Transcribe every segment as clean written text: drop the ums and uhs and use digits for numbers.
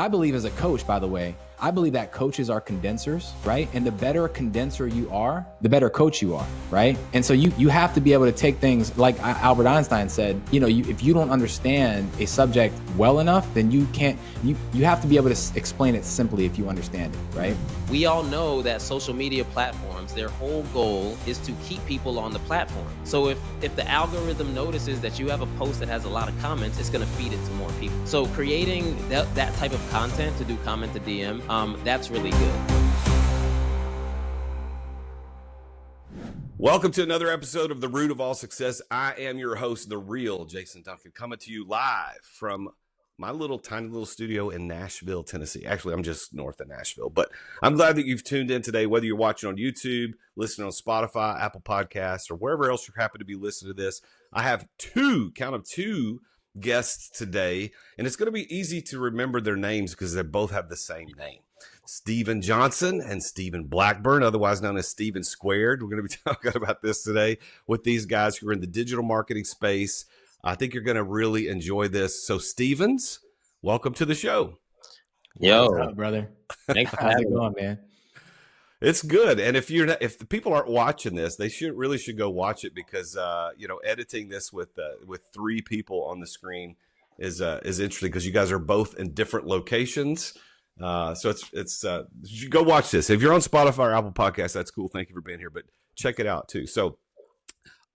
I believe as a coach, by the way, I believe that coaches are condensers, right? And the better a condenser you are, the better coach you are, right? And so you have to be able to take things like Albert Einstein said, if you don't understand a subject well enough, then you can't, you have to be able to explain it simply if you understand it, right? We all know that social media platforms, their whole goal is to keep people on the platform. So if the algorithm notices that you have a post that has a lot of comments, it's going to feed it to more people. So creating that type of content to do comment to DM, that's really good. Welcome to another episode of The Root of All Success. I am your host, the real Jason Duncan, coming to you live from my tiny little studio in Nashville, Tennessee. Actually, I'm just north of Nashville, but I'm glad that you've tuned in today, whether you're watching on YouTube, listening on Spotify, Apple Podcasts, or wherever else you happen to be listening to this. I have two guests today, and it's going to be easy to remember their names because they both have the same name. Stephen Johnson and Stephen Blackburn, otherwise known as Stephen Squared. We're going to be talking about this today with these guys who are in the digital marketing space. I think you're going to really enjoy this. So, Stevens, welcome to the show. Yo, what's up, brother? Thanks for How's it going, man? It's good. And if the people aren't watching this, they should go watch it because editing this with three people on the screen is interesting because you guys are both in different locations. So it's you go watch this. If you're on Spotify or Apple Podcasts, that's cool. Thank you for being here, but check it out too. So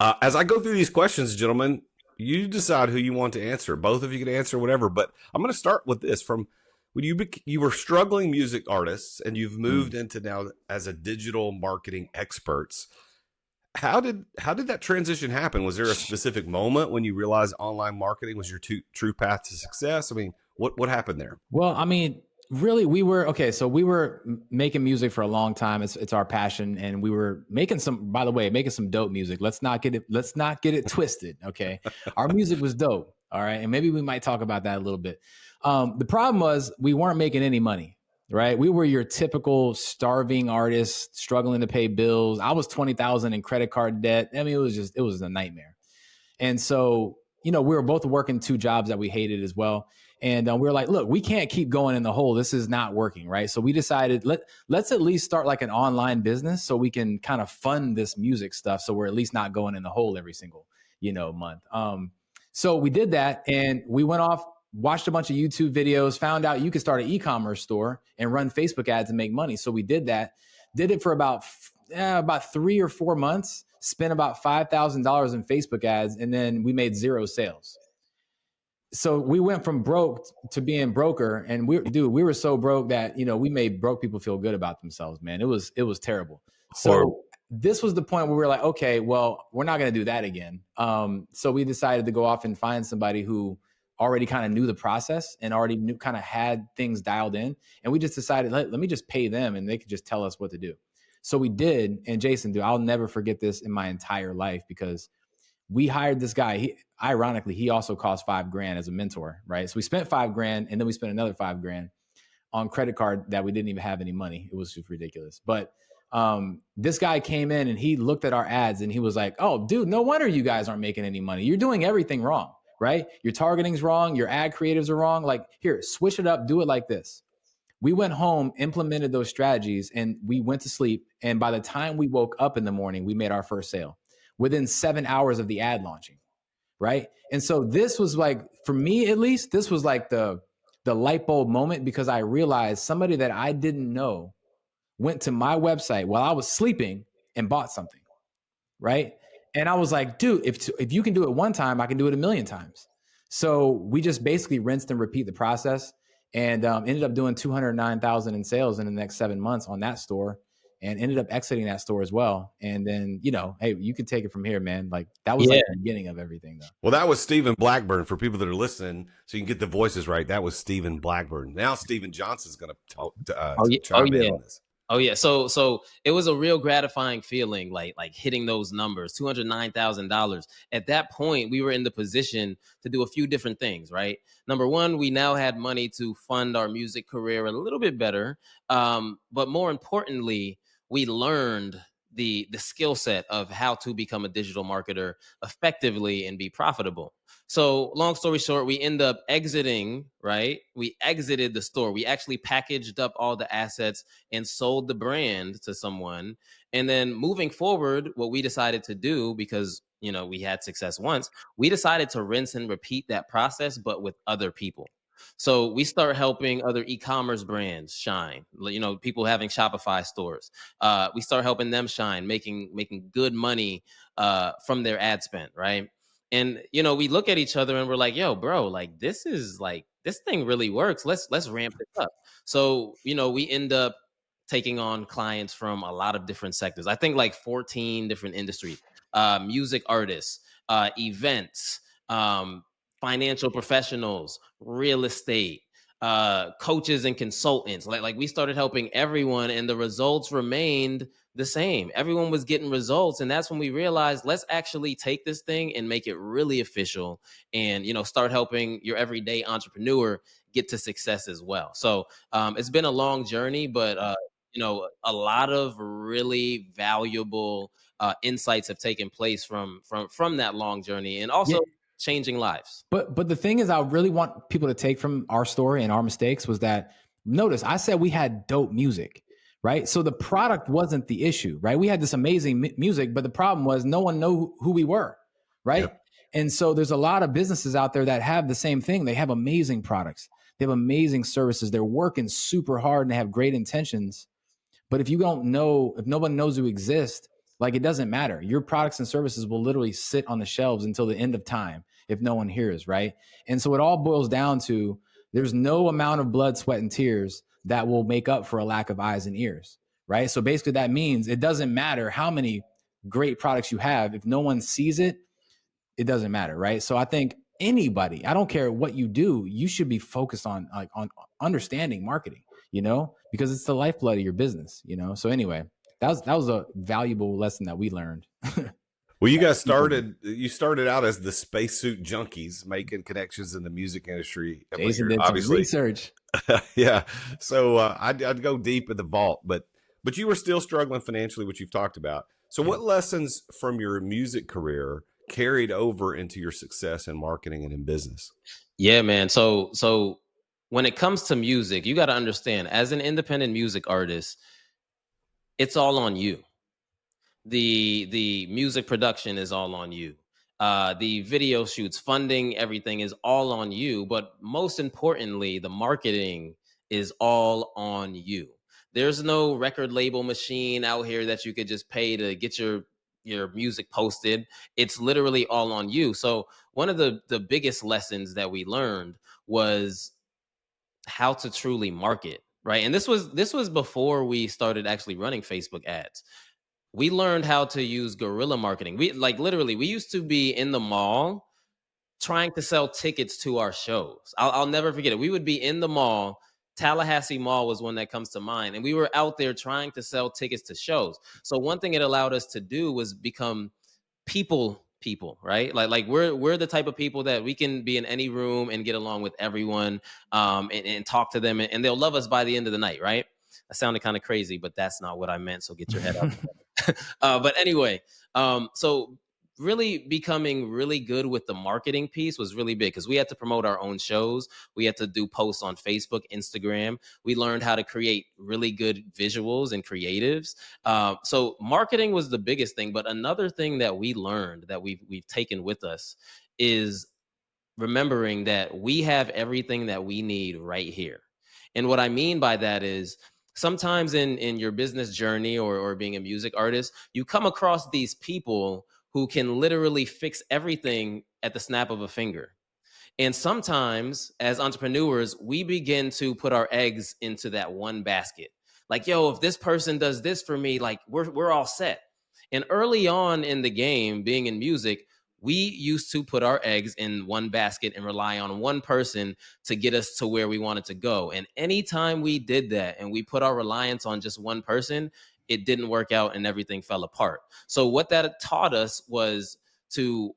as I go through these questions, gentlemen, you decide who you want to answer. Both of you can answer whatever, but I'm going to start with this. From when you were struggling music artists and you've moved into now as a digital marketing experts, how did that transition happen? Was there a specific moment when you realized online marketing was your true path to success? I mean, what happened there? Well, I mean, really, we were making music for a long time. It's our passion, and we were making some dope music. Let's not get it twisted. Okay. Our music was dope. All right. And maybe we might talk about that a little bit. The problem was we weren't making any money, right? We were your typical starving artist struggling to pay bills. I was 20,000 in credit card debt. I mean, it was a nightmare. And so, we were both working two jobs that we hated as well. And we were like, look, we can't keep going in the hole. This is not working, right? So we decided let's at least start like an online business so we can kind of fund this music stuff. So we're at least not going in the hole every single, month. So we did that, and we went off, watched a bunch of YouTube videos, found out you could start an e-commerce store and run Facebook ads and make money. So we did that, did it for about 3 or 4 months, spent about $5,000 in Facebook ads, and then we made 0 sales. So we went from broke to being broker, and we were so broke that, we made broke people feel good about themselves, man. It was terrible. So this was the point where we were like, okay, well, we're not going to do that again. So we decided to go off and find somebody who already kind of knew the process and already kind of had things dialed in. And we just decided, let me just pay them and they could just tell us what to do. So we did. And Jason, dude, I'll never forget this in my entire life because we hired this guy. Ironically, he also cost $5,000 as a mentor, right? So we spent $5,000 and then we spent another $5,000 on credit card that we didn't even have any money. It was just ridiculous. But this guy came in and he looked at our ads and he was like, oh, dude, no wonder you guys aren't making any money. You're doing everything wrong, right? Your targeting's wrong. Your ad creatives are wrong. Like, here, switch it up. Do it like this. We went home, implemented those strategies, and we went to sleep. And by the time we woke up in the morning, we made our first sale within 7 hours of the ad launching, right? And so this was like, for me at least, this was like the light bulb moment because I realized somebody that I didn't know went to my website while I was sleeping and bought something, right? And I was like, dude, if you can do it one time, I can do it 1,000,000 times. So we just basically rinsed and repeat the process and ended up doing 209,000 in sales in the next 7 months on that store and ended up exiting that store as well. And then, hey, you can take it from here, man. Like that was like the beginning of everything though. Well, that was Stephen Blackburn for people that are listening. So you can get the voices right. That was Stephen Blackburn. Now Stephen Johnson's going to talk chime in on this. Oh yeah. So it was a real gratifying feeling, like hitting those numbers, $209,000. At that point, we were in the position to do a few different things, right? Number one, we now had money to fund our music career a little bit better. But more importantly, we learned the skill set of how to become a digital marketer effectively and be profitable. So long story short, we end up exiting, right? We exited the store. We actually packaged up all the assets and sold the brand to someone. And then moving forward, what we decided to do, because we had success once, we decided to rinse and repeat that process, but with other people. So we start helping other e-commerce brands shine. People having Shopify stores. We start helping them shine, making good money from their ad spend, right? And we look at each other and we're like, "Yo, bro, like this thing really works. Let's ramp it up." So we end up taking on clients from a lot of different sectors. I think like 14 different industries: music artists, events, financial professionals, real estate, coaches and consultants. Like we started helping everyone, and the results remained the same. Everyone was getting results, and that's when we realized, let's actually take this thing and make it really official, and start helping your everyday entrepreneur get to success as well. So it's been a long journey, but a lot of really valuable insights have taken place from that long journey, and also changing lives. But the thing is, I really want people to take from our story and our mistakes was that, notice I said we had dope music, right? So the product wasn't the issue, right? We had this amazing music, but the problem was no one knew who we were, right? Yep. And so there's a lot of businesses out there that have the same thing. They have amazing products. They have amazing services. They're working super hard and they have great intentions. But if no one knows you exist, like it doesn't matter. Your products and services will literally sit on the shelves until the end of time if no one hears, right? And so it all boils down to there's no amount of blood, sweat, and tears that will make up for a lack of eyes and ears, right? So basically that means it doesn't matter how many great products you have. If no one sees it, it doesn't matter, right? So I think anybody, I don't care what you do, you should be focused on understanding marketing, because it's the lifeblood of your business, So anyway, that was a valuable lesson that we learned. Well, you guys started out as the spacesuit junkies, making connections in the music industry. Jason did obviously research. Yeah. So I'd go deep in the vault, but you were still struggling financially, which you've talked about. So what lessons from your music career carried over into your success in marketing and in business? Yeah, man. So when it comes to music, you got to understand, as an independent music artist, it's all on you. The music production is all on you. The video shoots, funding, everything is all on you. But most importantly, the marketing is all on you. There's no record label machine out here that you could just pay to get your music posted. It's literally all on you. So one of the biggest lessons that we learned was how to truly market, right? And this was before we started actually running Facebook ads. We learned how to use guerrilla marketing. We used to be in the mall trying to sell tickets to our shows. I'll never forget it. We would be in the mall. Tallahassee Mall was one that comes to mind. And we were out there trying to sell tickets to shows. So one thing it allowed us to do was become people, right? Like we're the type of people that we can be in any room and get along with everyone, and talk to them, and they'll love us by the end of the night, right? That sounded kind of crazy, but that's not what I meant. So get your head up. But anyway, so really becoming really good with the marketing piece was really big because we had to promote our own shows. We had to do posts on Facebook, Instagram. We learned how to create really good visuals and creatives. So marketing was the biggest thing. But another thing that we learned that we've taken with us is remembering that we have everything that we need right here. And what I mean by that is sometimes in your business journey or being a music artist, you come across these people who can literally fix everything at the snap of a finger. And sometimes as entrepreneurs, we begin to put our eggs into that one basket. Like, yo, if this person does this for me, like we're all set. And early on in the game, being in music, we used to put our eggs in one basket and rely on one person to get us to where we wanted to go. And anytime we did that and we put our reliance on just one person, it didn't work out and everything fell apart. So what that taught us was to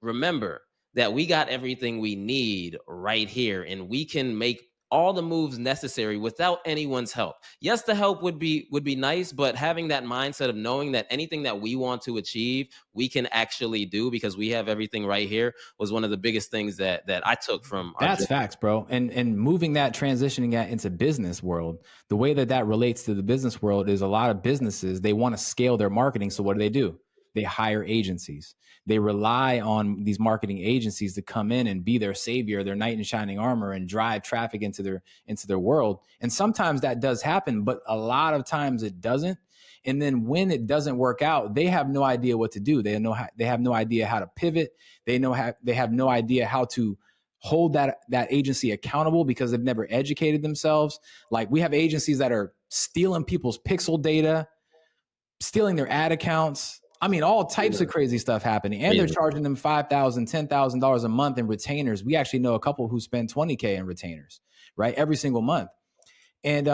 remember that we got everything we need right here, and we can make all the moves necessary without anyone's help. Yes, the help would be nice, but having that mindset of knowing that anything that we want to achieve, we can actually do because we have everything right here was one of the biggest things that I took from our That's journey. facts, bro. And moving that, transitioning that into business world, the way that that relates to the business world is a lot of businesses, they want to scale their marketing. So what do? They hire agencies. They rely on these marketing agencies to come in and be their savior, their knight in shining armor, and drive traffic into their world. And sometimes that does happen, but a lot of times it doesn't. And then when it doesn't work out, they have no idea what to do. They have no idea how to pivot. They have no idea how to hold that agency accountable because they've never educated themselves. Like, we have agencies that are stealing people's pixel data, stealing their ad accounts. I mean, all types of crazy stuff happening. And they're charging them $5,000, $10,000 a month in retainers. We actually know a couple who spend $20K in retainers, right? Every single month. And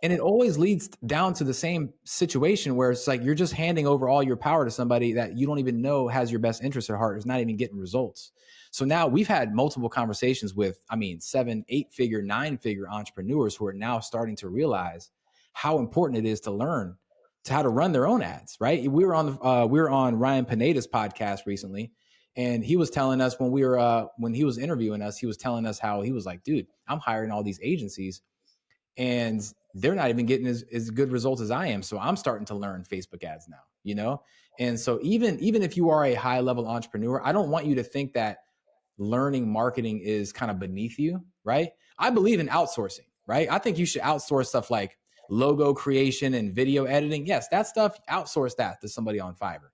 it always leads down to the same situation where it's like you're just handing over all your power to somebody that you don't even know has your best interest at heart, is not even getting results. So now we've had multiple conversations with, 7, 8-figure, 9-figure entrepreneurs who are now starting to realize how important it is to learn to how to run their own ads, right? We were on Ryan Pineda's podcast recently, and he was telling us when he was interviewing us, he was telling us how he was like, dude, I'm hiring all these agencies and they're not even getting as good results as I am. So I'm starting to learn Facebook ads now, you know? And so even if you are a high level entrepreneur, I don't want you to think that learning marketing is kind of beneath you, right? I believe in outsourcing, right? I think you should outsource stuff like logo creation and video editing. Yes, that stuff, outsource that to somebody on Fiverr.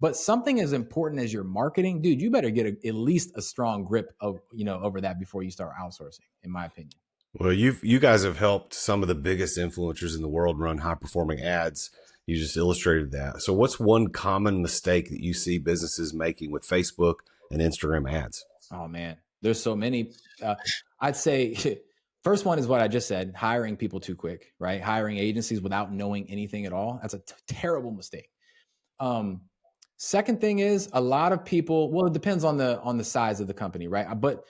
But something as important as your marketing, dude, you better get at least a strong grip of, over that before you start outsourcing, in my opinion. Well, you guys have helped some of the biggest influencers in the world run high performing ads. You just illustrated that. So what's one common mistake that you see businesses making with Facebook and Instagram ads? Oh man, there's so many. I'd say first one is what I just said, hiring people too quick, right? Hiring agencies without knowing anything at all. That's a terrible mistake. Second thing is a lot of people, well, it depends on the size of the company, right? But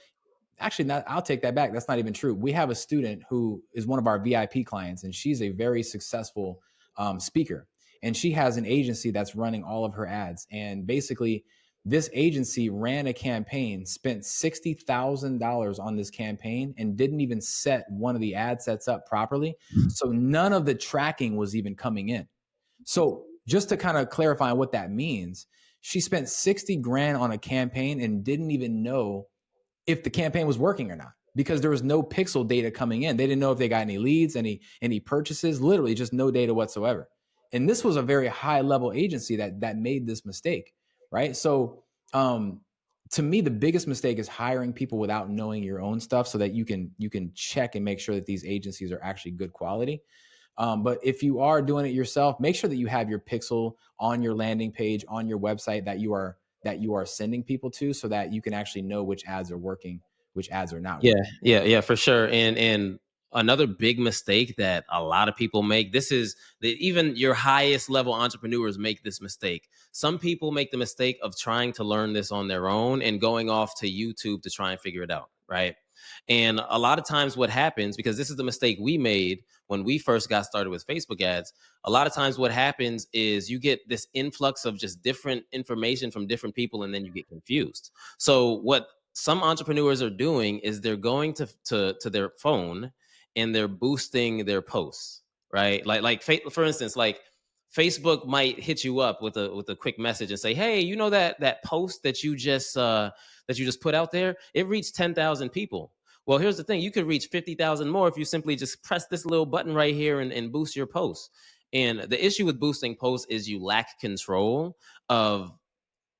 actually, I'll take that back. That's not even true. We have a student who is one of our VIP clients, and she's a very successful speaker. And she has an agency that's running all of her ads. And basically, this agency ran a campaign, spent $60,000 on this campaign, and didn't even set one of the ad sets up properly. So none of the tracking was even coming in. So just to kind of clarify what that means, she spent 60 grand on a campaign and didn't even know if the campaign was working or not, because there was no pixel data coming in. They didn't know if they got any leads, any purchases, literally just no data whatsoever. And this was a very high level agency that made this mistake, right? So to me, the biggest mistake is hiring people without knowing your own stuff so that you can check and make sure that these agencies are actually good quality. But if you are doing it yourself, make sure that you have your pixel on your landing page, on your website that you are sending people to, so that you can actually know which ads are working, which ads are not working. Yeah, for sure. And another big mistake that a lot of people make, this is that even your highest level entrepreneurs make this mistake. Some people make the mistake of trying to learn this on their own and going off to YouTube to try and figure it out, right? And a lot of times what happens, because this is the mistake we made when we first got started with Facebook ads, a lot of times what happens is you get this influx of just different information from different people, and then you get confused. So what some entrepreneurs are doing is they're going to their phone and they're boosting their posts, right? For instance, like Facebook might hit you up with a quick message and say, "Hey, you know that post that you just put out there? It reached 10,000 people." Well, here's the thing: you could reach 50,000 more if you simply just press this little button right here and boost your posts. And the issue with boosting posts is you lack control of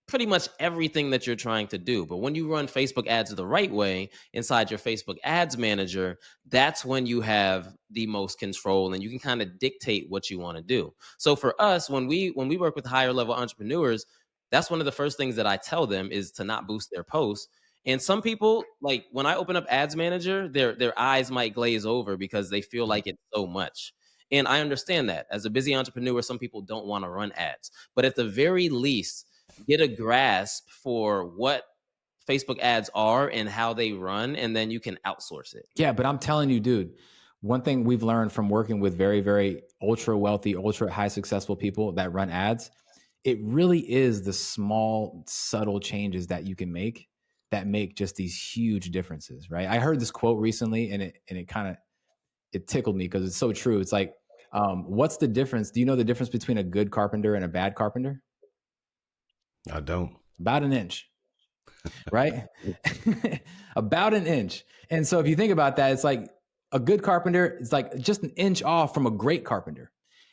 pretty much everything that you're trying to do. But when you run Facebook ads the right way inside your Facebook ads manager, that's when you have the most control and you can kind of dictate what you want to do. So for us, when we work with higher level entrepreneurs, that's one of the first things that I tell them is to not boost their posts. And some people, like when I open up ads manager, their eyes might glaze over because they feel like it's so much. And I understand that. As a busy entrepreneur, some people don't want to run ads. But at the very least, get a grasp for what Facebook ads are and how they run, and then you can outsource it. Yeah, but I'm telling you, dude, one thing we've learned from working with very, very ultra wealthy, ultra high successful people that run ads, it really is the small, subtle changes that you can make that make just these huge differences, right? I heard this quote recently, and it kind of it tickled me because it's so true. It's like, what's the difference? Do you know the difference between a good carpenter and a bad carpenter? I don't. About an inch, right? About an inch. And so if you think about that, it's like a good carpenter is like just an inch off from a great carpenter.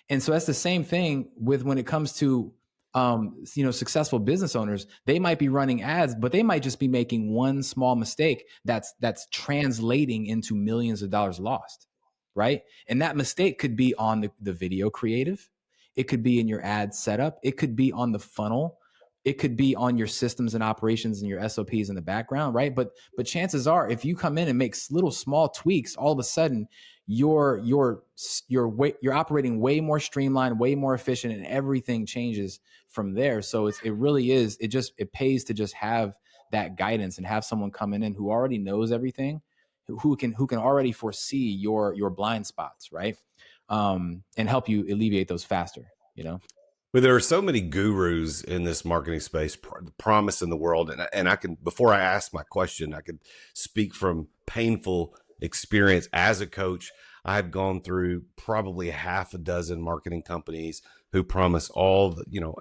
And so that's the same thing with when it comes to successful business owners. They might be running ads, but they might just be making one small mistake that's translating into millions of dollars lost, right? And that mistake could be on the video creative. It could be in your ad setup. It could be on the funnel. It could be on your systems and operations and your SOPs in the background, right? But chances are, if you come in and make little small tweaks, all of a sudden you're operating way more streamlined, way more efficient, and everything changes from there. So it really is. It pays to just have that guidance and have someone coming in who already knows everything, who can already foresee your blind spots, right? And help you alleviate those faster. But there are so many gurus in this marketing space, promise in the world. And I can, before I ask my question, I could speak from painful experience as a coach. I've gone through probably half a dozen marketing companies who promise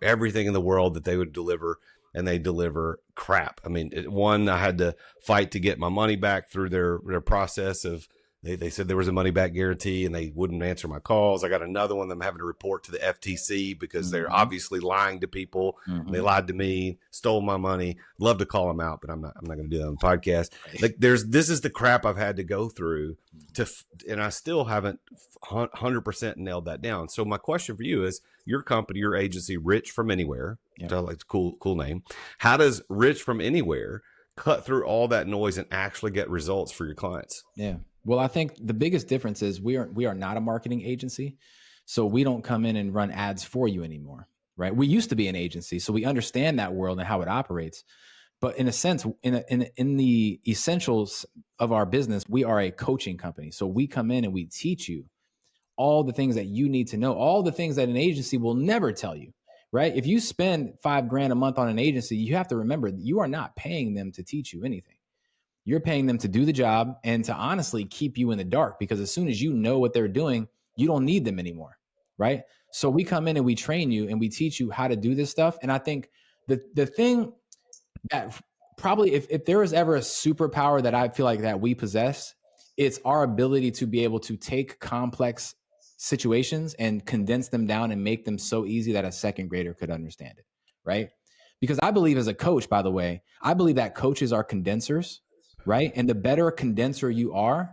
everything in the world that they would deliver, and they deliver crap. I mean, one, I had to fight to get my money back through their process of, they said there was a money back guarantee and they wouldn't answer my calls. I got another one I'm having to report to the FTC because they're obviously lying to people. They lied to me, stole my money. Love to call them out, but I'm not going to do that on the podcast. Like this is the crap I've had to go through and I still haven't 100% nailed that down. So my question for you is, your company, your agency, Rich from Anywhere, like it's cool name. How does Rich from Anywhere cut through all that noise and actually get results for your clients? Yeah. Well, I think the biggest difference is we are not a marketing agency. So we don't come in and run ads for you anymore, right? We used to be an agency, so we understand that world and how it operates. But in a sense, in the essentials of our business, we are a coaching company. So we come in and we teach you all the things that you need to know, all the things that an agency will never tell you, right? If you spend $5,000 a month on an agency, you have to remember that you are not paying them to teach you anything. You're paying them to do the job and to honestly keep you in the dark, because as soon as you know what they're doing, you don't need them anymore, right? So we come in and we train you and we teach you how to do this stuff. And I think the thing that probably, if there is ever a superpower that I feel like that we possess, it's our ability to be able to take complex situations and condense them down and make them so easy that a second grader could understand it, right? Because I believe, as a coach, by the way, I believe that coaches are condensers, right? And the better a condenser you are,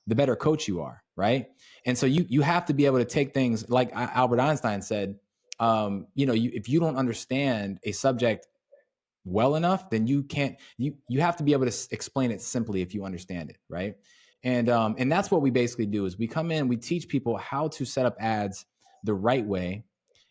the better coach you are, right? And so you have to be able to take things, like Albert Einstein said, if you don't understand a subject well enough, then you can't, you have to be able to explain it simply if you understand it, right? And that's what we basically do, is we come in, we teach people how to set up ads the right way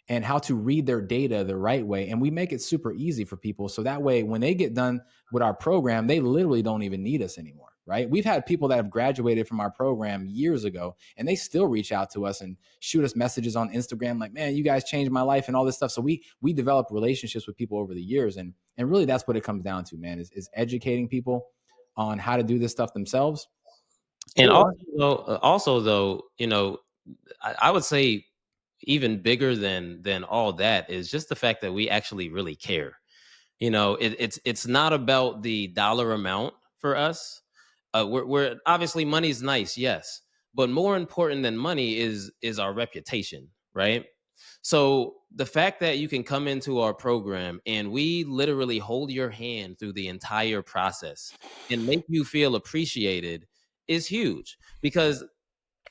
and how to read their data the right way. And we make it super easy for people. So that way, when they get done with our program, they literally don't even need us anymore, right? We've had people that have graduated from our program years ago, and they still reach out to us and shoot us messages on Instagram like, man, you guys changed my life and all this stuff. So we develop relationships with people over the years. And really, that's what it comes down to, man, is educating people on how to do this stuff themselves. And also though, I would say even bigger than all that is just the fact that we actually really care. It's not about the dollar amount for us. We're obviously, money's nice, yes, but more important than money is our reputation, right? So the fact that you can come into our program and we literally hold your hand through the entire process and make you feel appreciated is huge, because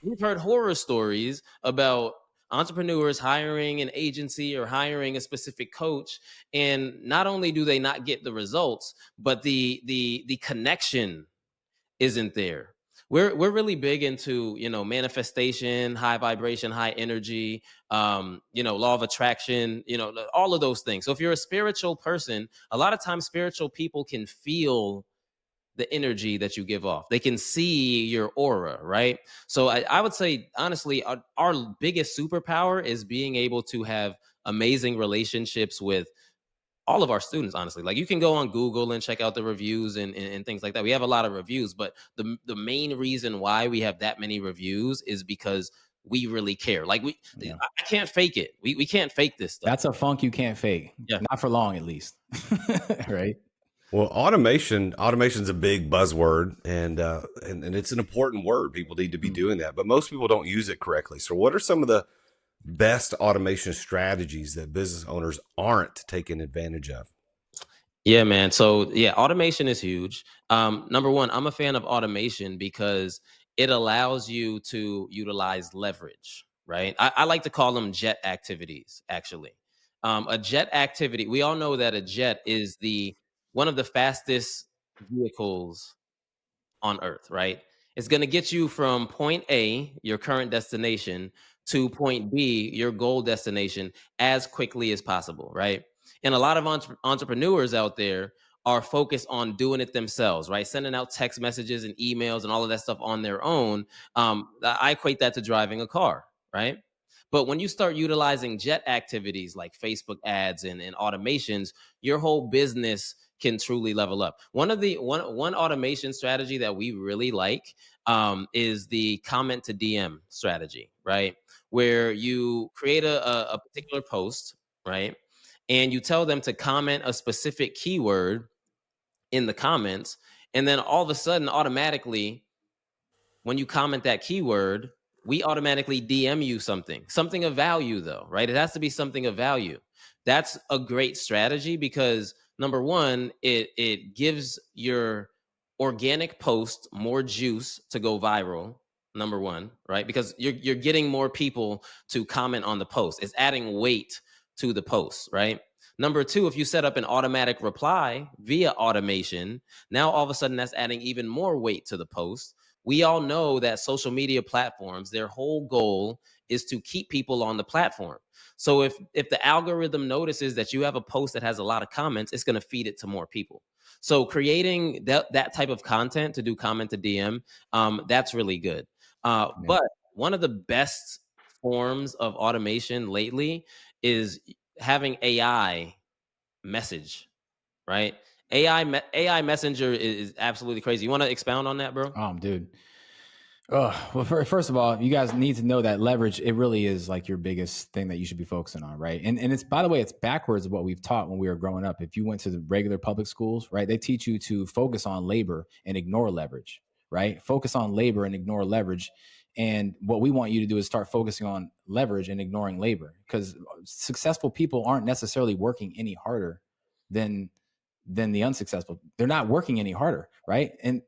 we've heard horror stories about entrepreneurs hiring an agency or hiring a specific coach, and not only do they not get the results, but the connection isn't there. We're really big into, manifestation, high vibration, high energy, law of attraction, all of those things. So if you're a spiritual person, a lot of times spiritual people can feel the energy that you give off. They can see your aura, right? So I would say, honestly, our biggest superpower is being able to have amazing relationships with all of our students, honestly. Like, you can go on Google and check out the reviews and things like that. We have a lot of reviews, but the main reason why we have that many reviews is because we really care. Like, Yeah. I can't fake it. We can't fake this stuff. That's a funk you can't fake. Yeah. Not for long, at least. Right. Well, automation's a big buzzword, and it's an important word. People need to be doing that, but most people don't use it correctly. So what are some of the best automation strategies that business owners aren't taking advantage of? Yeah, man. So yeah, automation is huge. Number one, I'm a fan of automation because it allows you to utilize leverage, right? I like to call them jet activities, actually. A jet activity, we all know that a jet is the one of the fastest vehicles on Earth, right? It's going to get you from point A, your current destination, to point B, your goal destination, as quickly as possible, right? And a lot of entrepreneurs out there are focused on doing it themselves, right? Sending out text messages and emails and all of that stuff on their own. I equate that to driving a car, right? But when you start utilizing jet activities like Facebook ads and automations, your whole business can truly level up. One automation strategy that we really like is the comment to DM strategy, right? Where you create a particular post, right? And you tell them to comment a specific keyword in the comments, and then all of a sudden, automatically, when you comment that keyword, we automatically DM you something of value, though, right? It has to be something of value. That's a great strategy because, number one, it gives your organic post more juice to go viral. Number one, right? Because you're getting more people to comment on the post. It's adding weight to the post, right? Number two, if you set up an automatic reply via automation, now all of a sudden that's adding even more weight to the post. We all know that social media platforms, their whole goal is to keep people on the platform. So if the algorithm notices that you have a post that has a lot of comments, it's going to feed it to more people. So creating that type of content to do comment to DM, that's really good. But one of the best forms of automation lately is having AI message, right? AI messenger is absolutely crazy. You want to expound on that, bro? Dude. Oh, well, first of all, you guys need to know that leverage, it really is like your biggest thing that you should be focusing on, right? And it's, by the way, it's backwards of what we've taught when we were growing up. If you went to the regular public schools, right, they teach you to focus on labor and ignore leverage, right? Focus on labor and ignore leverage. And what we want you to do is start focusing on leverage and ignoring labor, because successful people aren't necessarily working any harder than the unsuccessful. They're not working any harder, right? And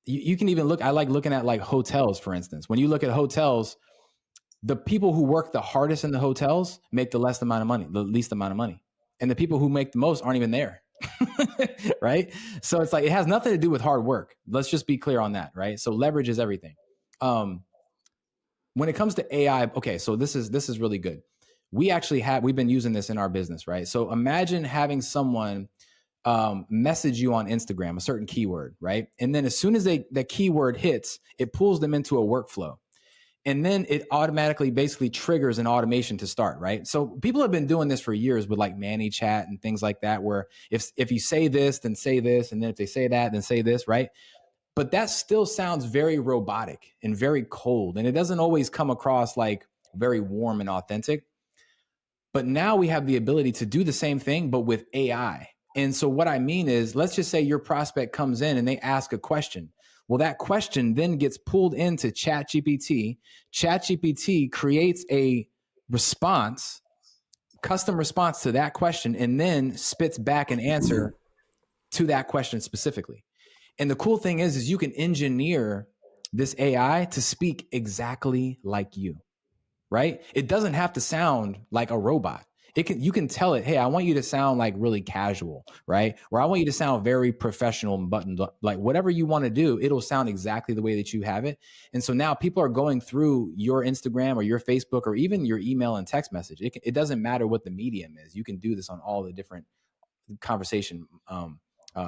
you can even look, I like looking at like hotels, for instance. When you look at hotels, the people who work the hardest in the hotels make the least amount of money. And the people who make the most aren't even there. Right? So it's like, it has nothing to do with hard work. Let's just be clear on that, right? So leverage is everything. When it comes to AI, okay, so this is really good. We've been using this in our business, right? So imagine having someone message you on Instagram, a certain keyword, right? And then as soon as that keyword hits, it pulls them into a workflow. And then it automatically basically triggers an automation to start, right? So people have been doing this for years with like ManyChat and things like that, where if you say this, then say this, and then if they say that, then say this, right? But that still sounds very robotic and very cold, and it doesn't always come across like very warm and authentic. But now we have the ability to do the same thing, but with AI. And so what I mean is, let's just say your prospect comes in and they ask a question. Well, that question then gets pulled into ChatGPT. ChatGPT creates a response, custom response to that question, and then spits back an answer to that question specifically. And the cool thing is you can engineer this AI to speak exactly like you, right? It doesn't have to sound like a robot. you can tell it, hey, I want you to sound like really casual, right? Or I want you to sound very professional and buttoned up. Like whatever you want to do, it'll sound exactly the way that you have it. And so now people are going through your Instagram or your Facebook or even your email and text message. It doesn't matter what the medium is. You can do this on all the different conversation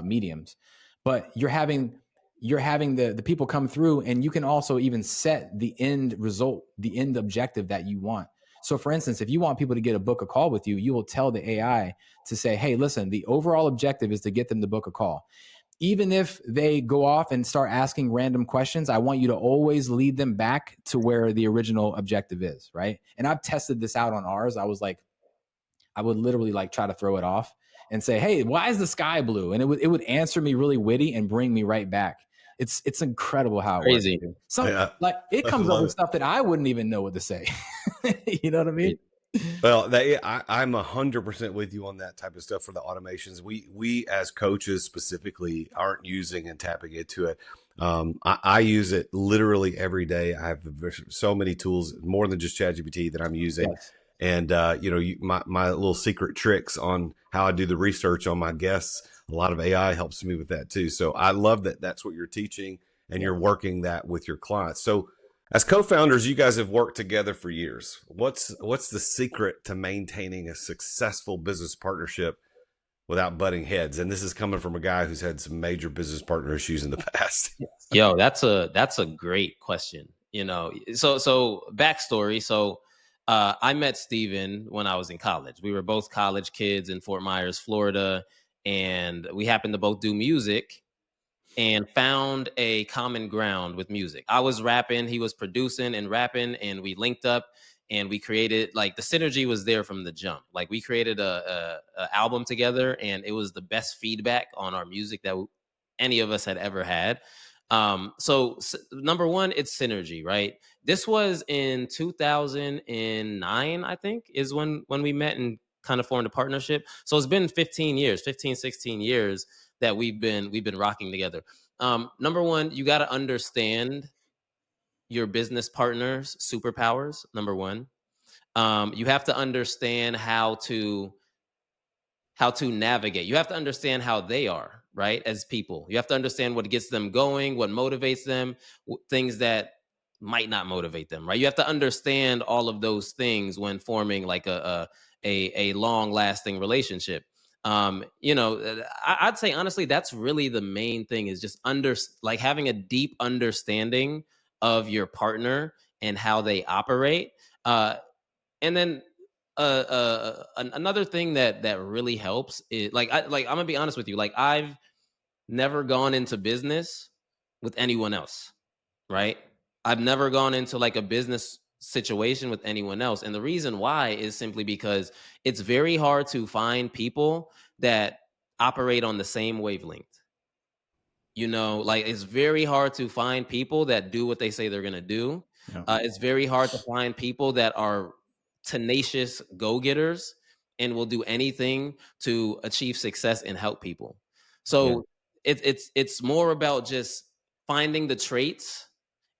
mediums, but you're having the people come through, and you can also even set the end result, the end objective that you want. So for instance, if you want people to get a book a call with you, you will tell the AI to say, hey, listen, the overall objective is to get them to book a call. Even if they go off and start asking random questions, I want you to always lead them back to where the original objective is, right? And I've tested this out on ours. I would literally like try to throw it off and say, hey, why is the sky blue? And it would answer me really witty and bring me right back. It's incredible how it works. Like it comes up with stuff that I wouldn't even know what to say. You know what I mean? Well, I'm 100% with you on that type of stuff for the automations. We as coaches specifically aren't using and tapping into it. I use it literally every day. I have so many tools, more than just ChatGPT, that I'm using. Yes. And, my little secret tricks on how I do the research on my guests, a lot of AI helps me with that too. So I love that that's what you're teaching and you're working that with your clients. So as co-founders, you guys have worked together for years. What's the secret to maintaining a successful business partnership without butting heads? And this is coming from a guy who's had some major business partner issues in the past. Yo, that's a great question. So backstory. So I met Steven when I was in college. We were both college kids in Fort Myers, Florida, and we happened to both do music and found a common ground with music. I was rapping, he was producing and rapping, and we linked up and we created, like, the synergy was there from the jump. Like, we created a album together, and it was the best feedback on our music that any of us had ever had. So number one, it's synergy, right? This was in 2009, I think, is when we met and kind of formed a partnership. So it's been 16 years that we've been rocking together. Number one, you got to understand your business partner's superpowers. Number one, you have to understand how to navigate. You have to understand how they are, right? As people, you have to understand what gets them going, what motivates them, things that might not motivate them, right? You have to understand all of those things when forming like a long lasting relationship. I'd say honestly, that's really the main thing, is just having a deep understanding of your partner and how they operate. And then another thing that really helps is I'm gonna be honest with you. Like, I've never gone into business with anyone else, right? I've never gone into like a business situation with anyone else. And the reason why is simply because it's very hard to find people that operate on the same wavelength. Like, it's very hard to find people that do what they say they're going to do. Yeah. It's very hard to find people that are tenacious go-getters and will do anything to achieve success and help people. So it's more about just finding the traits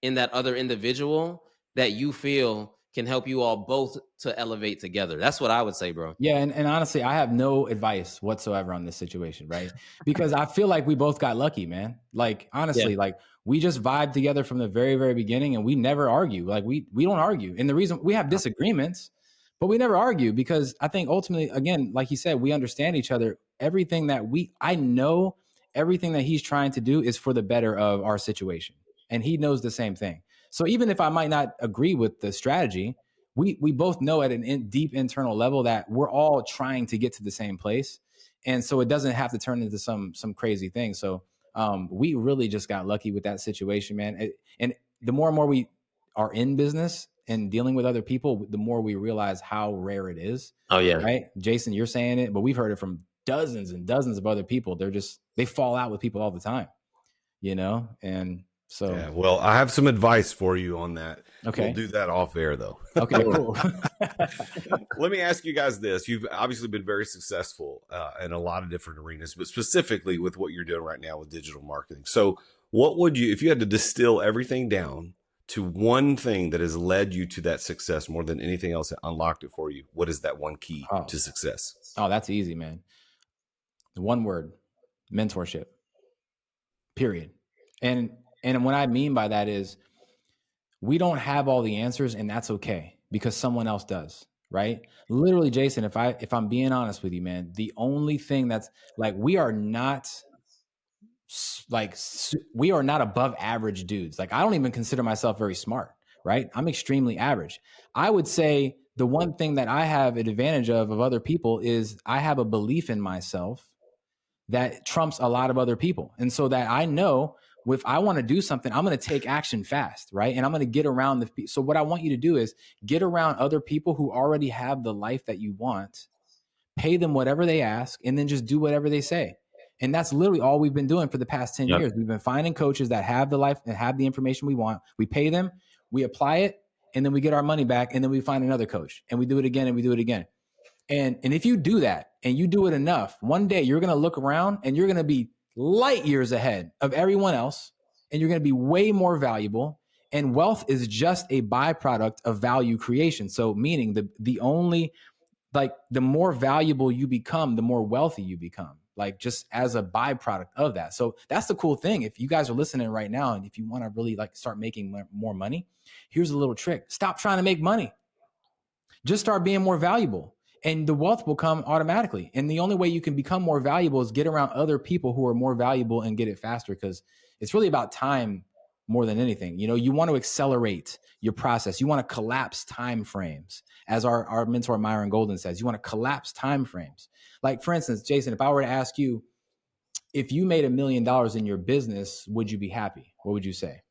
in that other individual that you feel can help you all both to elevate together. That's what I would say, bro. Yeah. And honestly, I have no advice whatsoever on this situation, right? Because I feel like we both got lucky, man. Like, honestly, like, we just vibed together from the very, very beginning, and we never argue. Like, we don't argue. And the reason we have disagreements, but we never argue, because I think ultimately, again, like you said, we understand each other. I know everything that he's trying to do is for the better of our situation. And he knows the same thing. So even if I might not agree with the strategy, we both know at an deep internal level that we're all trying to get to the same place. And so it doesn't have to turn into some crazy thing. So we really just got lucky with that situation, man. And the more and more we are in business and dealing with other people, the more we realize how rare it is. Oh yeah. Right. Jason, you're saying it, but we've heard it from dozens and dozens of other people. They fall out with people all the time, and so. Yeah, well, I have some advice for you on that. Okay. We'll do that off air though. Okay, cool. Let me ask you guys this. You've obviously been very successful in a lot of different arenas, but specifically with what you're doing right now with digital marketing. So what would you, if you had to distill everything down to one thing that has led you to that success more than anything else that unlocked it for you, what is that one key to success? Oh, that's easy, man. One word: mentorship. Period. And what I mean by that is we don't have all the answers, and that's okay because someone else does, right? Literally, Jason, if I'm being honest with you, man, the only thing that's like we are not above average dudes. Like I don't even consider myself very smart, right? I'm extremely average. I would say the one thing that I have an advantage of other people is I have a belief in myself that trumps a lot of other people. And so that I know if I want to do something, I'm going to take action fast, right? And I'm going to get around so what I want you to do is get around other people who already have the life that you want, pay them whatever they ask, and then just do whatever they say. And that's literally all we've been doing for the past 10 years. We've been finding coaches that have the life and have the information we want. We pay them, we apply it, and then we get our money back, and then we find another coach, and we do it again, and we do it again. And if you do that and you do it enough, one day you're going to look around and you're going to be light years ahead of everyone else, and you're going to be way more valuable. And wealth is just a byproduct of value creation. So meaning the more valuable you become, the more wealthy you become, like just as a byproduct of that. So that's the cool thing. If you guys are listening right now, and if you want to really like start making more money, here's a little trick. Stop trying to make money. Just start being more valuable, and the wealth will come automatically. And the only way you can become more valuable is get around other people who are more valuable and get it faster, because it's really about time more than anything. You know, you want to accelerate your process. You want to collapse time frames. As our mentor Myron Golden says, you want to collapse time frames. Like, for instance, Jason, if I were to ask you, if you made $1 million in your business, would you be happy? What would you say?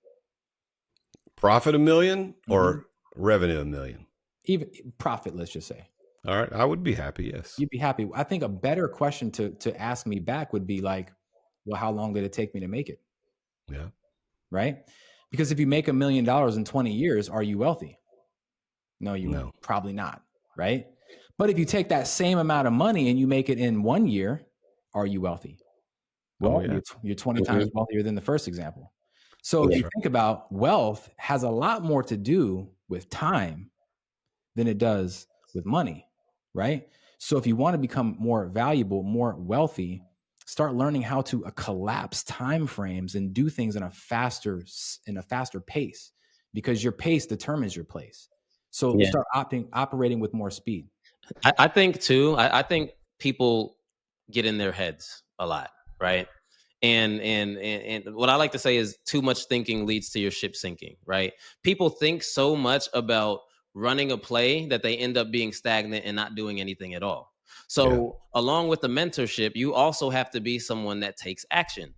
Profit $1 million or revenue $1 million? Even profit, let's just say. All right. I would be happy. Yes. You'd be happy. I think a better question to ask me back would be like, well, how long did it take me to make it? Yeah. Right. Because if you make $1 million in 20 years, are you wealthy? No, probably not. Right. But if you take that same amount of money and you make it in 1 year, are you wealthy? Well, you're 20 times wealthier than the first example. So if you think about wealth has a lot more to do with time than it does with money, right? So if you want to become more valuable, more wealthy, start learning how to collapse time frames and do things in a faster pace, because your pace determines your place. So start operating with more speed. I think too, I think people get in their heads a lot, right? And what I like to say is too much thinking leads to your ship sinking, right? People think so much about running a play that they end up being stagnant and not doing anything at all. So along with the mentorship, you also have to be someone that takes action.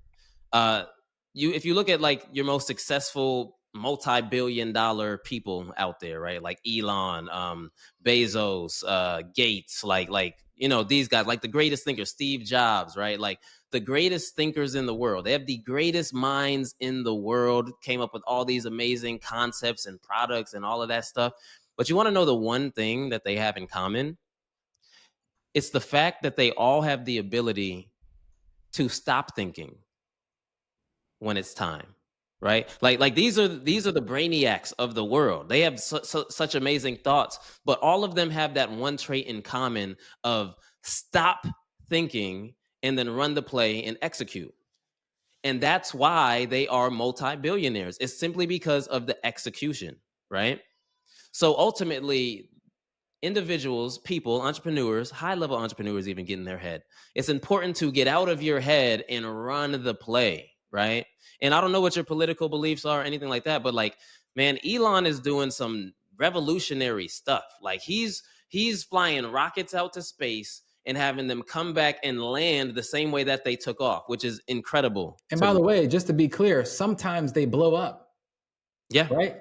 If you look at like your most successful multi-billion-dollar people out there, right? Like Elon, Bezos, Gates, like you know, these guys, like the greatest thinkers, Steve Jobs, right? Like the greatest thinkers in the world. They have the greatest minds in the world, came up with all these amazing concepts and products and all of that stuff. But you want to know the one thing that they have in common? It's the fact that they all have the ability to stop thinking when it's time. Right? Like these are the brainiacs of the world. They have such amazing thoughts, but all of them have that one trait in common of stop thinking and then run the play and execute. And that's why they are multi-billionaires. It's simply because of the execution, right? So ultimately, individuals, people, entrepreneurs, high-level entrepreneurs even get in their head. It's important to get out of your head and run the play, right? And I don't know what your political beliefs are or anything like that, but like, man, Elon is doing some revolutionary stuff. Like he's flying rockets out to space and having them come back and land the same way that they took off, which is incredible. And by the way, just to be clear, sometimes they blow up. Yeah. Right?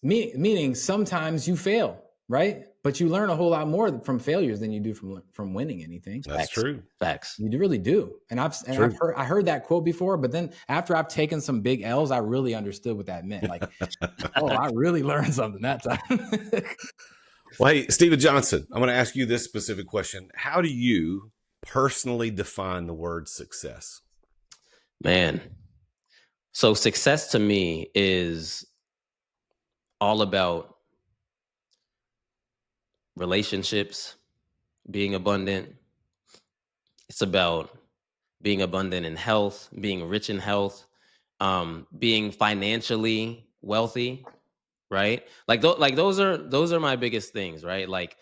Meaning sometimes you fail, right? But you learn a whole lot more from failures than you do from winning anything. That's true. Facts. You really do. And I heard that quote before, but then after I've taken some big L's, I really understood what that meant. Like, oh, I really learned something that time. Well, hey, Steven Johnson, I'm going to ask you this specific question. How do you personally define the word success? Man. So success to me is all about relationships being abundant. It's about being abundant in health, being rich in health, being financially wealthy, right? Like those are my biggest things, right? Like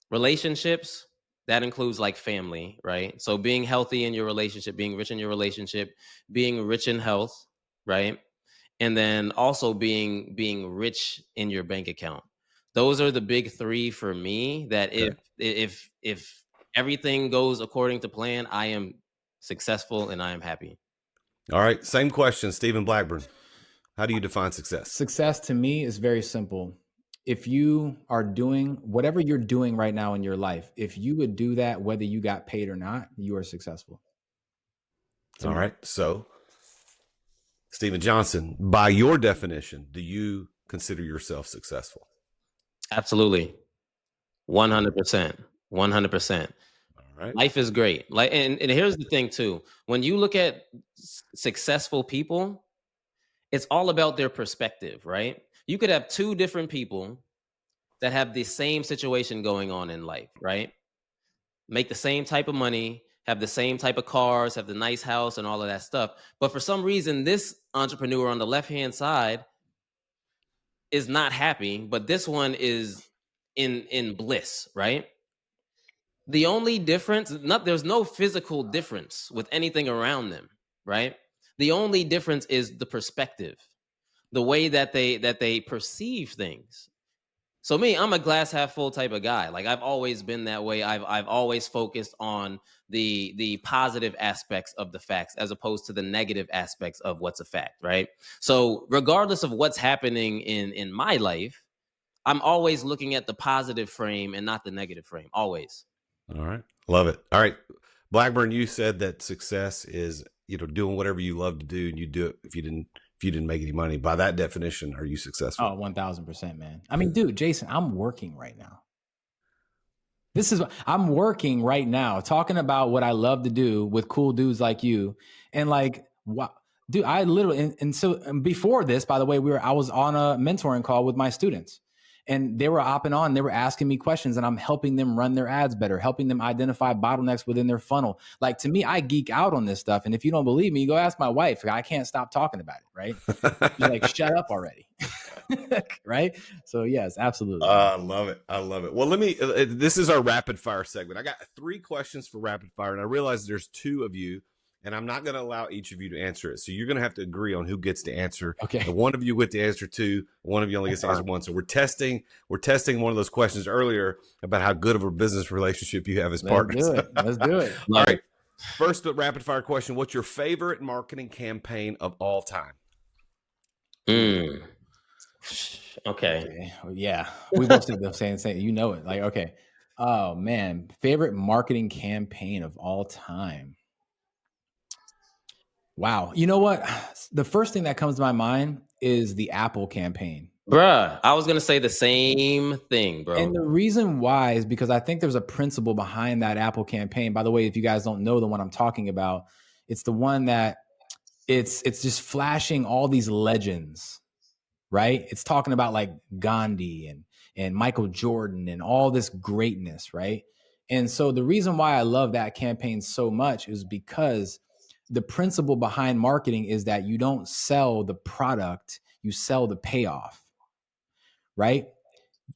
relationships, that includes like family, right? So being healthy in your relationship, being rich in your relationship, being rich in health, right? And then also being rich in your bank account. Those are the big three for me, that Okay. if everything goes according to plan, I am successful and I am happy. All right. Same question, Stephen Blackburn. How do you define success? Success to me is very simple. If you are doing whatever you're doing right now in your life, if you would do that, whether you got paid or not, you are successful. To All me. right. So, Stephen Johnson, by your definition, do you consider yourself successful? Absolutely. 100%. 100%. All right. Life is great. Like, and here's the thing too. When you look at successful people, it's all about their perspective, right? You could have two different people that have the same situation going on in life, right? Make the same type of money, have the same type of cars, have the nice house and all of that stuff. But for some reason, this entrepreneur on the left-hand side is not happy, but this one is in bliss, right? The only difference, there's no physical difference with anything around them, right? The only difference is the perspective, the way that they perceive things. So me, I'm a glass half full type of guy. Like I've always been that way. I've always focused on the positive aspects of the facts as opposed to the negative aspects of what's a fact, right? So regardless of what's happening in my life, I'm always looking at the positive frame and not the negative frame. Always. All right. Love it. All right. Blackburn, you said that success is, doing whatever you love to do, and you do it if you didn't make any money. By that definition, are you successful? Oh, 1000%, man. I mean, dude, Jason, I'm working right now. I'm working right now, talking about what I love to do with cool dudes like you. And like, wow, dude, I literally, and before this, by the way, I was on a mentoring call with my students, and they were hopping on, they were asking me questions, and I'm helping them run their ads better, helping them identify bottlenecks within their funnel. Like, to me, I geek out on this stuff. And if you don't believe me, go ask my wife. I can't stop talking about it. Right. She's like, shut up already. Right. So yes, absolutely. I love it. I love it. Well, this is our rapid fire segment. I got 3 questions for rapid fire, and I realize there's 2 of you, and I'm not going to allow each of you to answer it. So you're going to have to agree on who gets to answer. Okay. And one of you get to answer 2. One of you only gets to answer 1. So we're testing one of those questions earlier about how good of a business relationship you have as partners. Let's do it. All right. First rapid fire question. What's your favorite marketing campaign of all time? Okay. Yeah. We both said the same thing. You know it. Like, okay. Oh man. Favorite marketing campaign of all time. Wow. You know what? The first thing that comes to my mind is the Apple campaign. Bruh, I was going to say the same thing, bro. And the reason why is because I think there's a principle behind that Apple campaign. By the way, if you guys don't know the one I'm talking about, it's the one that it's just flashing all these legends, right? It's talking about like Gandhi and Michael Jordan and all this greatness, right? And so the reason why I love that campaign so much is because the principle behind marketing is that you don't sell the product, you sell the payoff, right?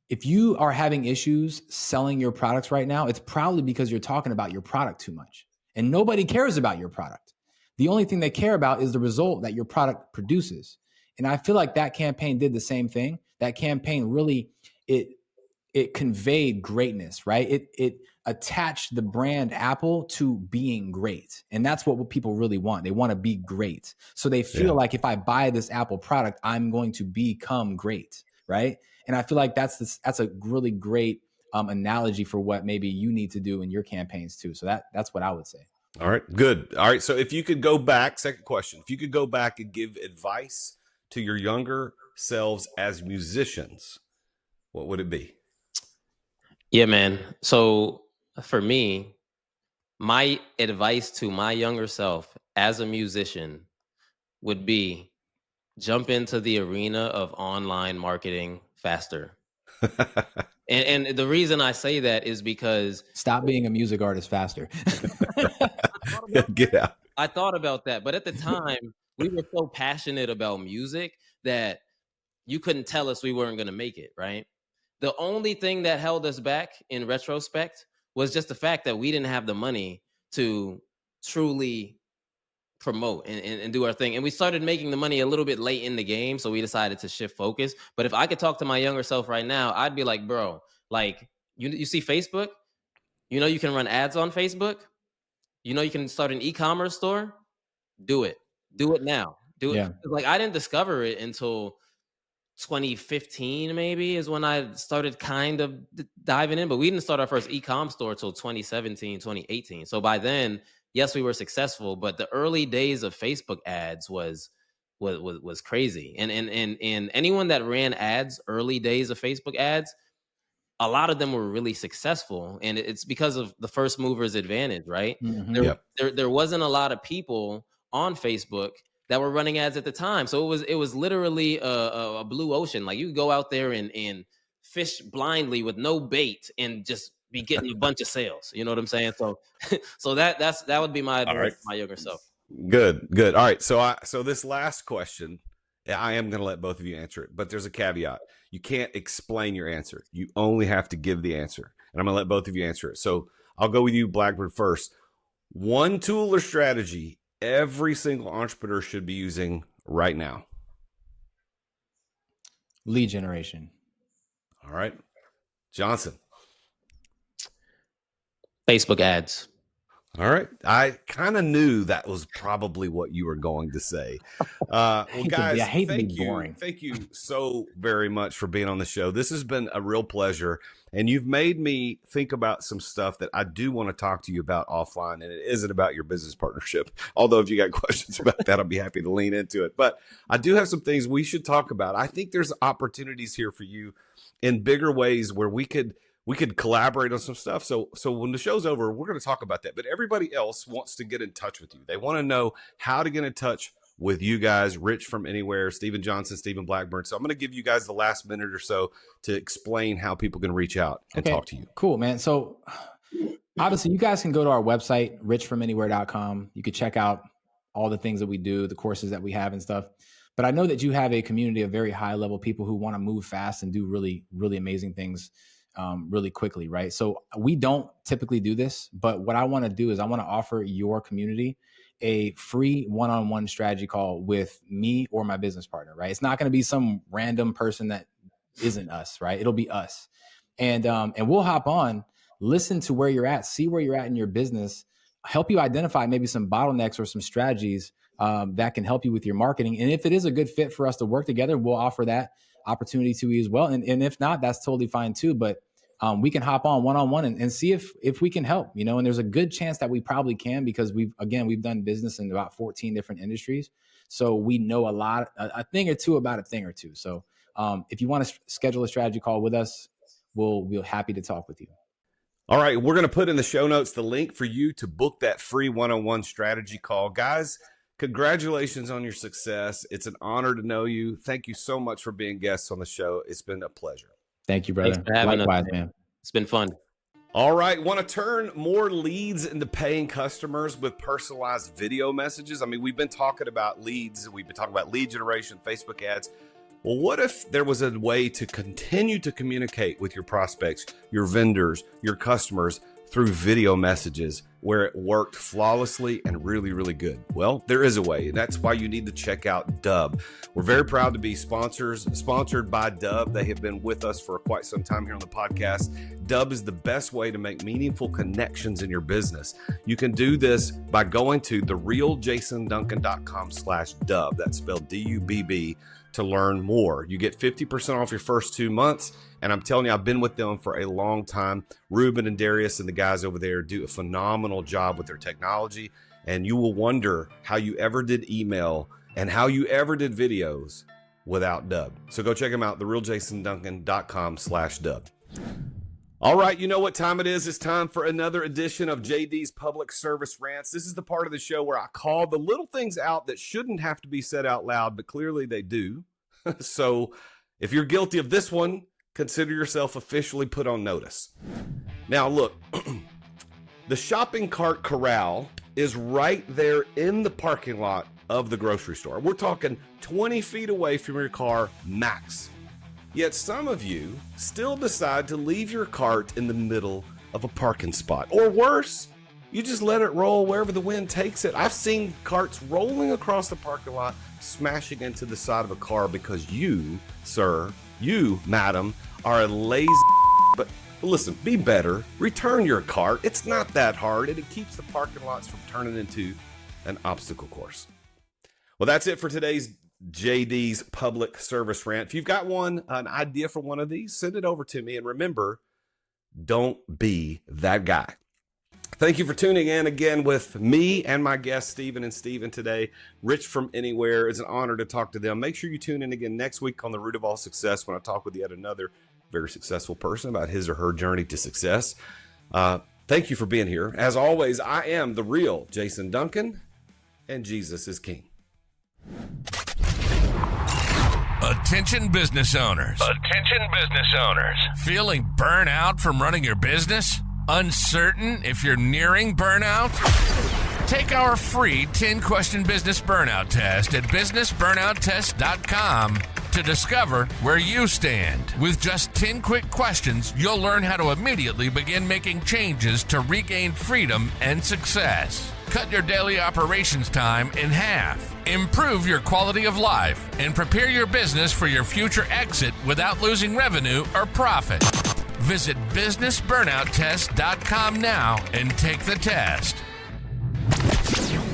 If you are having issues selling your products right now, it's probably because you're talking about your product too much. And nobody cares about your product. The only thing they care about is the result that your product produces. And I feel like that campaign did the same thing. That campaign really, it conveyed greatness, right? It attached the brand Apple to being great. And that's what people really want. They want to be great. So they feel like if I buy this Apple product, I'm going to become great, right? And I feel like that's a really great analogy for what maybe you need to do in your campaigns too. So that's what I would say. All right, good. All right, so if you could go back, second question, if you could go back and give advice to your younger selves as musicians, what would it be? Yeah, man. So for me, my advice to my younger self as a musician would be jump into the arena of online marketing faster. And the reason I say that is because Stop being a music artist faster. Get out. I thought about that, but at the time we were so passionate about music that you couldn't tell us we weren't going to make it, right? The only thing that held us back in retrospect was just the fact that we didn't have the money to truly promote and do our thing. And we started making the money a little bit late in the game, so we decided to shift focus. But if I could talk to my younger self right now, I'd be like, bro, like you see Facebook, you know you can run ads on Facebook, you know you can start an e-commerce store, do it. Do it now. Do it. Yeah. Like I didn't discover it until 2015 maybe is when I started kind of diving in, but we didn't start our first e-com store till 2017, 2018. So by then, yes, we were successful, but the early days of Facebook ads was crazy. And anyone that ran ads, early days of Facebook ads, a lot of them were really successful, and it's because of the first movers advantage, right? Mm-hmm. There wasn't a lot of people on Facebook that were running ads at the time, so it was literally a blue ocean. Like you could go out there and fish blindly with no bait and just be getting a bunch of sales. You know what I'm saying? So so that would be my advice to my younger self. Good. All right. So this last question, I am going to let both of you answer it, but there's a caveat. You can't explain your answer. You only have to give the answer. And I'm going to let both of you answer it. So I'll go with you, Blackburn, first. One tool or strategy every single entrepreneur should be using right now. Lead generation. All right. Johnson. Facebook ads. All right. I kind of knew that was probably what you were going to say. Well, guys, thank you so very much for being on the show. This has been a real pleasure. And you've made me think about some stuff that I do want to talk to you about offline. And it isn't about your business partnership. Although if you got questions about that, I'll be happy to lean into it. But I do have some things we should talk about. I think there's opportunities here for you in bigger ways where we could collaborate on some stuff. So when the show's over, we're going to talk about that. But everybody else wants to get in touch with you. They want to know how to get in touch with you guys, Rich from Anywhere, Stephen Johnson, Stephen Blackburn. So I'm going to give you guys the last minute or so to explain how people can reach out and talk to you. Cool, man. So obviously you guys can go to our website, richfromanywhere.com. You could check out all the things that we do, the courses that we have and stuff. But I know that you have a community of very high level people who want to move fast and do really, really amazing things really quickly, right? So we don't typically do this, but what I want to do is I want to offer your community a free one-on-one strategy call with me or my business partner, right? It's not going to be some random person that isn't us, right? It'll be us. And we'll hop on, listen to where you're at, see where you're at in your business, help you identify maybe some bottlenecks or some strategies that can help you with your marketing. And if it is a good fit for us to work together, we'll offer that opportunity to you as well. And if not, that's totally fine too. But we can hop on one-on-one and see if we can help, you know, and there's a good chance that we probably can, because we've done business in about 14 different industries. So we know a thing or two about a thing or two. So if you want to schedule a strategy call with us, we'll be happy to talk with you. All right. We're going to put in the show notes the link for you to book that free one-on-one strategy call. Guys, congratulations on your success. It's an honor to know you. Thank you so much for being guests on the show. It's been a pleasure. Thanks, brother. Thanks for having Likewise, us, man. It's been fun. All right. Want to turn more leads into paying customers with personalized video messages? I mean, we've been talking about leads. We've been talking about lead generation, Facebook ads. Well, what if there was a way to continue to communicate with your prospects, your vendors, your customers through video messages where it worked flawlessly and really, really good? Well, there is a way, and that's why you need to check out Dub. We're very proud to be sponsored by Dub. They have been with us for quite some time here on the podcast. Dub is the best way to make meaningful connections in your business. You can do this by going to therealjasonduncan.com/Dub. That's spelled D-U-B-B, to learn more. You get 50% off your first 2 months. And I'm telling you, I've been with them for a long time. Ruben and Darius and the guys over there do a phenomenal job with their technology. And you will wonder how you ever did email and how you ever did videos without Dub. So go check them out, therealjasonduncan.com/Dub. All right, you know what time it is. It's time for another edition of JD's Public Service Rants. This is the part of the show where I call the little things out that shouldn't have to be said out loud, but clearly they do. So if you're guilty of this one, consider yourself officially put on notice. Now, look, the shopping cart corral is right there in the parking lot of the grocery store. We're talking 20 feet away from your car max. Yet some of you still decide to leave your cart in the middle of a parking spot. Or worse, you just let it roll wherever the wind takes it. I've seen carts rolling across the parking lot, smashing into the side of a car because you, sir, you, madam, are a lazy. But listen, be better. Return your cart. It's not that hard, and it keeps the parking lots from turning into an obstacle course. Well, that's it for today's JD's Public Service Rant. If you've got an idea for one of these, send it over to me. And remember, don't be that guy. Thank you for tuning in again with me and my guests, Stephen and Stephen today. Rich from Anywhere. It's an honor to talk to them. Make sure you tune in again next week on The Root of All Success when I talk with yet another very successful person about his or her journey to success. Thank you for being here. As always, I am the real Jason Duncan, and Jesus is King. Attention business owners. Attention business owners. Feeling burnout from running your business? Uncertain if you're nearing burnout? Take our free 10-question business burnout test at businessburnouttest.com to discover where you stand. With just 10 quick questions, you'll learn how to immediately begin making changes to regain freedom and success. Cut your daily operations time in half. Improve your quality of life and prepare your business for your future exit without losing revenue or profit. Visit businessburnouttest.com now and take the test.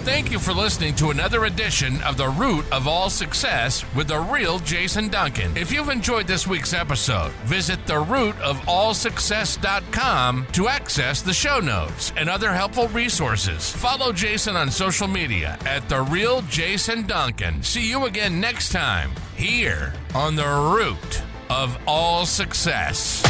Thank you for listening to another edition of The Root of All Success with the real Jason Duncan. If you've enjoyed this week's episode, visit therootofallsuccess.com to access the show notes and other helpful resources. Follow Jason on social media at The Real Jason Duncan. See you again next time here on The Root of All Success.